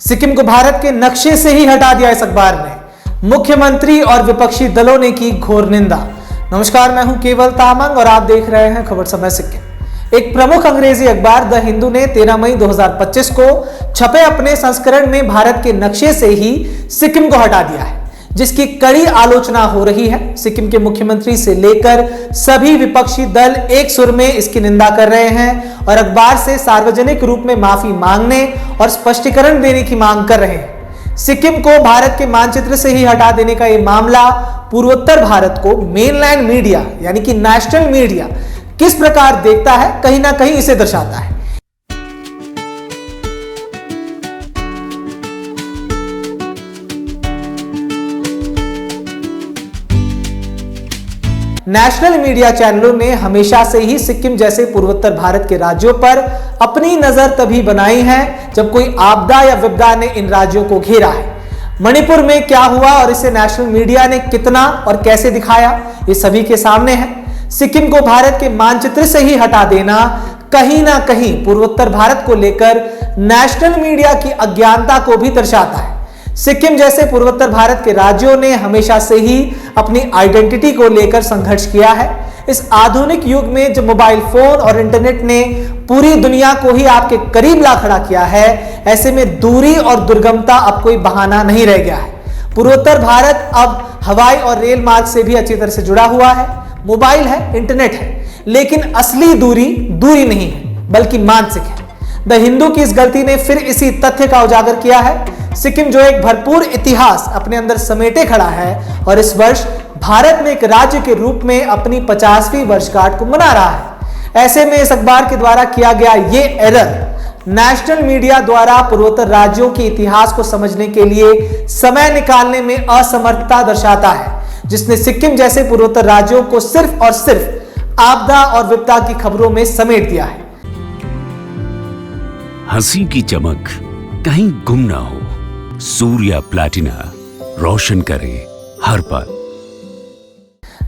सिक्किम को भारत के नक्शे से ही हटा दिया इस अखबार ने। मुख्यमंत्री और विपक्षी दलों ने की घोर निंदा। नमस्कार, मैं हूं केवल तामंग और आप देख रहे हैं खबर समय सिक्किम। एक प्रमुख अंग्रेजी अखबार द हिंदू ने 13 मई 2025 को छपे अपने संस्करण में भारत के नक्शे से ही सिक्किम को हटा दिया है, जिसकी कड़ी आलोचना हो रही है। सिक्किम के मुख्यमंत्री से लेकर सभी विपक्षी दल एक सुर में इसकी निंदा कर रहे हैं और अखबार से सार्वजनिक रूप में माफी मांगने और स्पष्टीकरण देने की मांग कर रहे हैं। सिक्किम को भारत के मानचित्र से ही हटा देने का यह मामला पूर्वोत्तर भारत को मेनलैंड मीडिया यानी कि नेशनल मीडिया किस प्रकार देखता है, कहीं ना कहीं इसे दर्शाता है। नेशनल मीडिया चैनलों ने हमेशा से ही सिक्किम जैसे पूर्वोत्तर भारत के राज्यों पर अपनी नजर तभी बनाई है जब कोई आपदा या विपदा ने इन राज्यों को घेरा है। मणिपुर में क्या हुआ और इसे नेशनल मीडिया ने कितना और कैसे दिखाया, ये सभी के सामने है। सिक्किम को भारत के मानचित्र से ही हटा देना कहीं ना कहीं पूर्वोत्तर भारत को लेकर नेशनल मीडिया की अज्ञानता को भी दर्शाता है। सिक्किम जैसे पूर्वोत्तर भारत के राज्यों ने हमेशा से ही अपनी आइडेंटिटी को लेकर संघर्ष किया है। इस आधुनिक युग में जब मोबाइल फोन और इंटरनेट ने पूरी दुनिया को ही आपके करीब ला खड़ा किया है, ऐसे में दूरी और दुर्गमता अब कोई बहाना नहीं रह गया है। पूर्वोत्तर भारत अब हवाई और रेल मार्ग से भी अच्छी तरह से जुड़ा हुआ है। मोबाइल है, इंटरनेट है, लेकिन असली दूरी नहीं है बल्कि मानसिक है। द हिंदू की इस गलती ने फिर इसी तथ्य का उजागर किया है। सिक्किम जो एक भरपूर इतिहास अपने अंदर समेटे खड़ा है और इस वर्ष भारत में एक राज्य के रूप में अपनी 50वीं वर्षगांठ को मना रहा है, ऐसे में इस अखबार के द्वारा किया गया ये एरर नेशनल मीडिया द्वारा पूर्वोत्तर राज्यों के इतिहास को समझने के लिए समय निकालने में असमर्थता दर्शाता है, जिसने सिक्किम जैसे पूर्वोत्तर राज्यों को सिर्फ और सिर्फ आपदा और विपदा की खबरों में समेट दिया है। हंसी की चमक कहीं गुम ना हो, सूर्या प्लैटिना रोशन करे हर पल।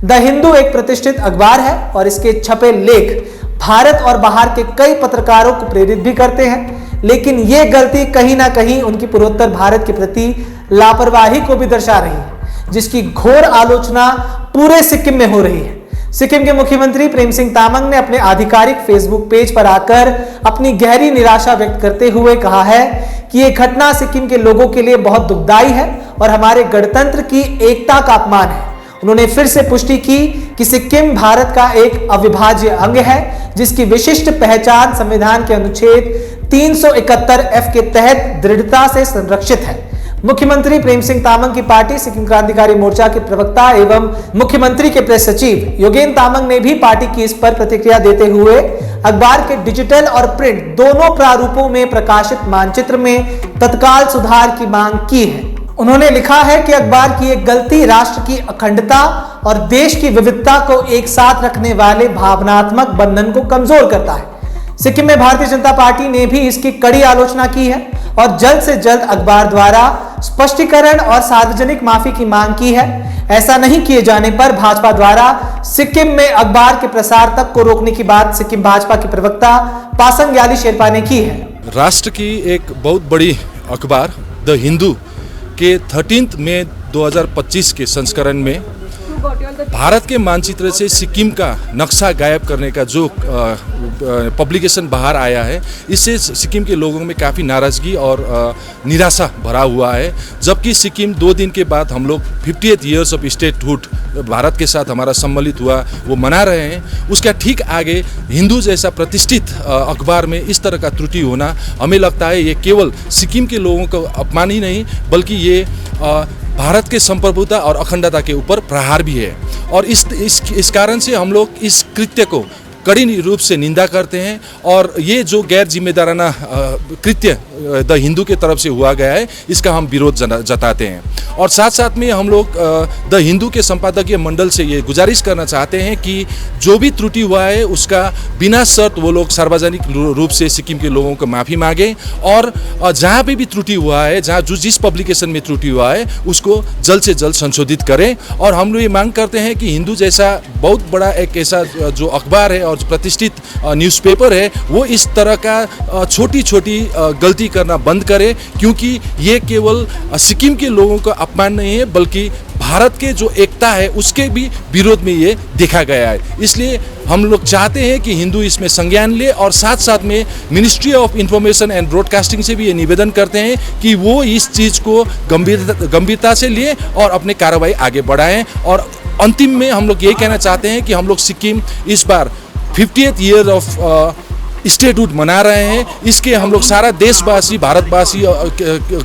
द हिंदू एक प्रतिष्ठित अखबार है और इसके छपे लेख भारत और बाहर के कई पत्रकारों को प्रेरित भी करते हैं, लेकिन यह गलती कहीं ना कहीं उनकी पूर्वोत्तर भारत के प्रति लापरवाही को भी दर्शा रही है, जिसकी घोर आलोचना पूरे सिक्किम में हो रही है। सिक्किम के मुख्यमंत्री प्रेम सिंह तामंग ने अपने आधिकारिक फेसबुक पेज पर आकर अपनी गहरी निराशा व्यक्त करते हुए कहा है कि यह घटना सिक्किम के लोगों के लिए बहुत दुखदाई है और हमारे गणतंत्र की एकता का अपमान है। उन्होंने फिर से पुष्टि की कि सिक्किम भारत का एक अविभाज्य अंग है, जिसकी विशिष्ट पहचान संविधान के अनुच्छेद 371F के तहत दृढ़ता से संरक्षित है। मुख्यमंत्री प्रेम सिंह तामंग की पार्टी सिक्किम क्रांतिकारी मोर्चा के प्रवक्ता एवं मुख्यमंत्री के प्रेस सचिव योगेन तामंग ने भी पार्टी की इस पर प्रतिक्रिया देते हुए अखबार के डिजिटल और प्रिंट दोनों प्रारूपों में प्रकाशित मानचित्र में तत्काल सुधार की मांग की है। उन्होंने लिखा है कि अखबार की एक गलती राष्ट्र की अखंडता और देश की विविधता को एक साथ रखने वाले भावनात्मक बंधन को कमजोर करता है। सिक्किम में भारतीय जनता पार्टी ने भी इसकी कड़ी आलोचना की है और जल्द से जल्द अखबार द्वारा स्पष्टीकरण और सार्वजनिक माफी की मांग की है। ऐसा नहीं किए जाने पर भाजपा द्वारा सिक्किम में अखबार के प्रसार तक को रोकने की बात सिक्किम भाजपा के प्रवक्ता पासंग ग्याली शेरपा ने की है। राष्ट्र की एक बहुत बड़ी अखबार द हिंदू के 13 मई 2025 के संस्करण में भारत के मानचित्र से सिक्किम का नक्शा गायब करने का जो पब्लिकेशन बाहर आया है, इससे सिक्किम के लोगों में काफ़ी नाराज़गी और निराशा भरा हुआ है। जबकि सिक्किम 2 दिन के बाद हम लोग 50th years of statehood Bharat के साथ हमारा सम्मिलित हुआ वो मना रहे हैं, उसका ठीक आगे हिंदू जैसा प्रतिष्ठित अखबार में इस तरह का त्रुटि होना, हमें लगता है ये केवल सिक्किम के लोगों को अपमान ही नहीं बल्कि ये भारत के संप्रभुता और अखंडता के ऊपर प्रहार भी है। और इस कारण से हम लोग इस कृत्य को कड़ी रूप से निंदा करते हैं और ये जो गैर जिम्मेदाराना कृत्य द हिंदू के तरफ से हुआ गया है, इसका हम विरोध जताते हैं। और साथ साथ में हम लोग द हिंदू के संपादकीय मंडल से ये गुजारिश करना चाहते हैं कि जो भी त्रुटि हुआ है उसका बिना शर्त वो लोग सार्वजनिक रूप से सिक्किम के लोगों को माफ़ी मांगे और जहाँ पे भी त्रुटि हुआ है, जहाँ जिस पब्लिकेशन में त्रुटि हुआ है उसको जल्द से जल्द संशोधित करें। और हम लोग ये मांग करते हैं कि हिंदू जैसा बहुत बड़ा एक ऐसा जो अखबार है और प्रतिष्ठित न्यूज़पेपर है वो इस तरह का छोटी छोटी गलती करना बंद करे, क्योंकि ये केवल सिक्किम के लोगों का अपमान नहीं है बल्कि भारत के जो एकता है उसके भी विरोध में ये देखा गया है। इसलिए हम लोग चाहते हैं कि हिंदू इसमें संज्ञान ले और साथ साथ में ministry of information and broadcasting से भी ये निवेदन करते हैं कि वो इस चीज़ को गंभीरता से लिए और अपने कार्रवाई आगे बढ़ाएं। और अंतिम में हम लोग यही कहना चाहते हैं कि हम लोग सिक्किम इस बार 50th ईयर ऑफ स्टेटहुड मना रहे हैं। इसके हम लोग सारा देशवासी भारतवासी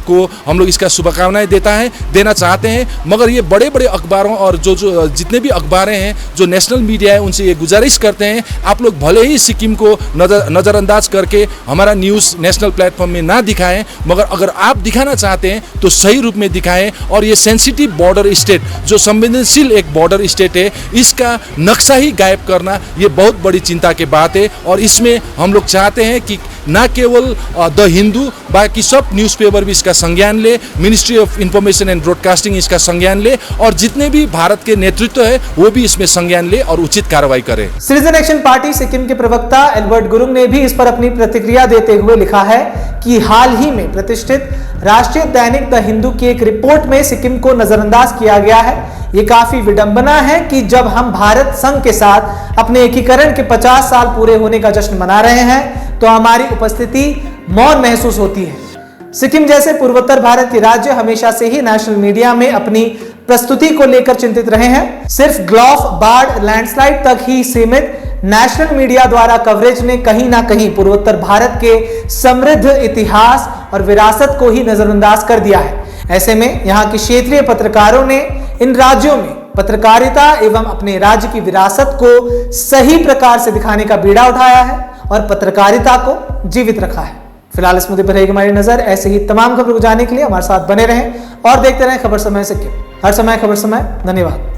को हम लोग इसका शुभकामनाएं देना चाहते हैं। मगर ये बड़े बड़े अखबारों और जो जितने भी अखबारें हैं जो नेशनल मीडिया है उनसे ये गुजारिश करते हैं आप लोग भले ही सिक्किम को नज़रअंदाज करके हमारा न्यूज़ नेशनल प्लेटफॉर्म में ना दिखाएं, मगर अगर आप दिखाना चाहते हैं तो सही रूप में दिखाएं। और ये सेंसिटिव बॉर्डर स्टेट जो संवेदनशील एक बॉर्डर स्टेट है इसका नक्शा ही गायब करना ये बहुत बड़ी चिंता की बात है। और इसमें हम लोग चाहते हैं कि ना केवल द हिंदू बाकी सब न्यूज़पेपर भी इसका संज्ञान ले, ministry of information and broadcasting इसका संज्ञान ले और जितने भी भारत के नेतृत्व है वो भी इसमें संज्ञान ले और उचित कार्रवाई करे। सिटीजन एक्शन पार्टी सिक्किम के प्रवक्ता एल्बर्ट गुरुंग ने भी इस पर अपनी प्रतिक्रिया देते हुए लिखा है कि हाल ही में प्रतिष्ठित राष्ट्रीय दैनिक द हिंदू की एक रिपोर्ट में सिक्किम को नजरअंदाज किया गया है। ये काफी विडंबना है कि जब हम भारत संघ के साथ अपने एकीकरण के 50 साल पूरे होने का जश्न मना रहे हैं तो हमारी उपस्थिति मौन महसूस होती है। सिक्किम जैसे पूर्वोत्तर भारत के राज्य हमेशा से ही नेशनल मीडिया में अपनी प्रस्तुति को लेकर चिंतित रहे हैं। सिर्फ ग्लॉफ, बाढ़, लैंडस्लाइड तक ही सीमित नेशनल मीडिया द्वारा कवरेज ने कहीं ना कहीं पूर्वोत्तर भारत के समृद्ध इतिहास और विरासत को ही नजरअंदाज कर दिया है। ऐसे में यहाँ के क्षेत्रीय पत्रकारों ने इन राज्यों में पत्रकारिता एवं अपने राज्य की विरासत को सही प्रकार से दिखाने का बीड़ा उठाया है और पत्रकारिता को जीवित रखा है। फिलहाल इस मुद्दे पर रहेगी हमारी नजर। ऐसे ही तमाम खबरों को जानने के लिए हमारे साथ बने रहें और देखते रहें खबर समय सिक्किम। हर समय खबर समय। धन्यवाद।